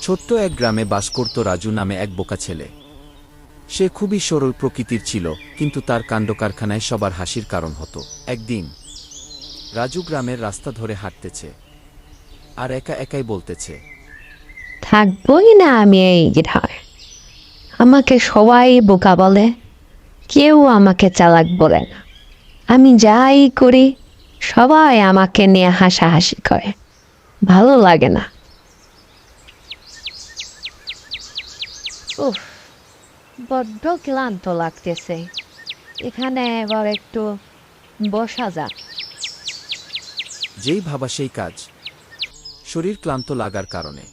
ছোট্ট এক গ্রামে বাস করত রাজু নামে এক বোকা ছেলে। সে খুবই সরল প্রকৃতির ছিল, কিন্তু তার কাণ্ডকারখানায় সবার হাসির কারণ হতো। একদিন রাজু গ্রামের রাস্তা ধরে হাঁটতেছে আর একা একাই বলতেছে, থাকবই না আমি এই গ্রামে। আমাকে সবাই বোকা বলে, কেউ আমাকে চালাক বলে না। আমি যাই করি সবাই আমাকে নিয়ে হাসাহাসি করে, ভালো লাগে না। উফ, বড্ড ক্লান্ত লাগতেছে, এখানে এবার একটু বসা যাক। যেই ভাবা সেই কাজ। শরীর ক্লান্ত লাগার কারণে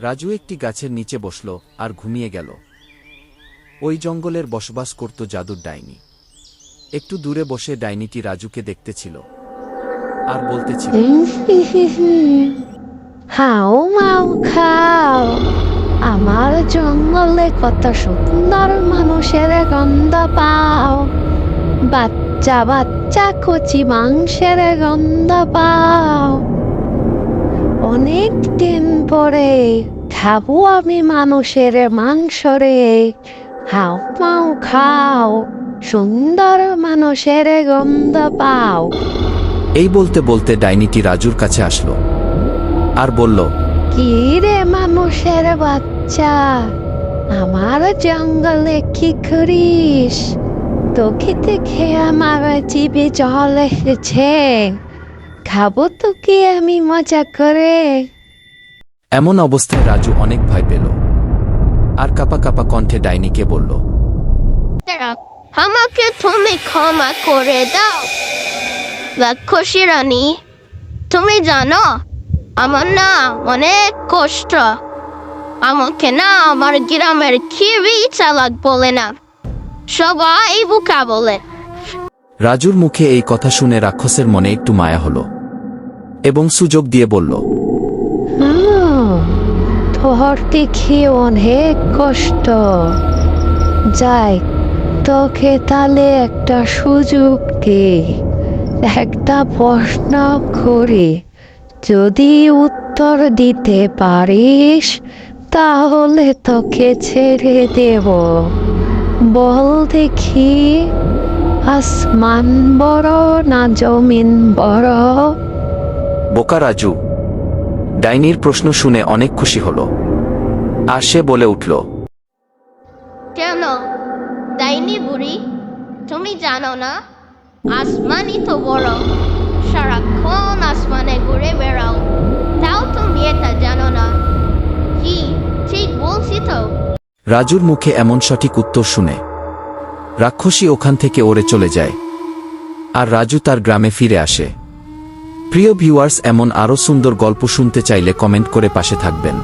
রাজু একটি গাছের নিচে বসল আর ঘুমিয়ে গেল। ওই জঙ্গলের বসবাস করত জাদুর ডাইনি। একটু দূরে বসে ডাইনিটি রাজুকে দেখতেছিল আর বলতেছিল, হাও মাও খাও, আমার জঙ্গলে কত সুন্দর মানুষের গন্ধ পাও, বাচ্চা বাচ্চা কচি মাংসের গন্ধ পাও। অনেক দিন পরে খাবো আমি মানুষের মাংস রে। হাও মাও খাও, সুন্দর মানুষের গন্ধ পাও। এই বলতে বলতে ডাইনিটি রাজুর কাছে আসলো আর বলল, কি রে মানুষের বাচ্চা, আমার জঙ্গলে কি করিস? তোকে দেখে আমার জিভে জল এসেছে, খাবো তোকে আমি মজা করে। এমন অবস্থায় রাজু অনেক ভয় পেল আর কাপা কাপা কণ্ঠে ডাইনিকে বলল, আমাকে তুমি ক্ষমা করে দাও রাক্ষসী রানী। তুমি জানো আমার না অনেক কষ্ট, আমাকে না আমার গ্রামের কেউই চালাক বলে না, সবাই বোকা বলে। রাজুর মুখে এই কথা শুনে রাক্ষসের মনে একটু মায়া হলো এবং সুযোগ দিয়ে বলল, তোর দেখি অনেক কষ্ট, যাই তোকে তাহলে একটা সুযোগ দে, একটা প্রশ্ন করি, যদি উত্তর দিতে পারিস তাহলে তোকে ছেড়ে দেব। বল দেখি, আসমান বড় না জমিন বড়? বোকা রাজু ডাইনির প্রশ্ন শুনে অনেক খুশি হলো আর সে বলে উঠল, কেন ডাইনি বুড়ি, তুমি জানো না আসমানই তো বড়, সারাক্ষণ আসমানে ঘুরে বেড়াও, তাও তুমি এটা জানো না? কি ঠিক বলছি তো? রাজুর মুখে এমন সঠিক উত্তর শুনে রাক্ষসী ওখান থেকে ওড়ে চলে যায় আর রাজু তার গ্রামে ফিরে আসে। প্রিয় ভিউয়ার্স, এমন আরও সুন্দর গল্প শুনতে চাইলে কমেন্ট করে পাশে থাকবেন।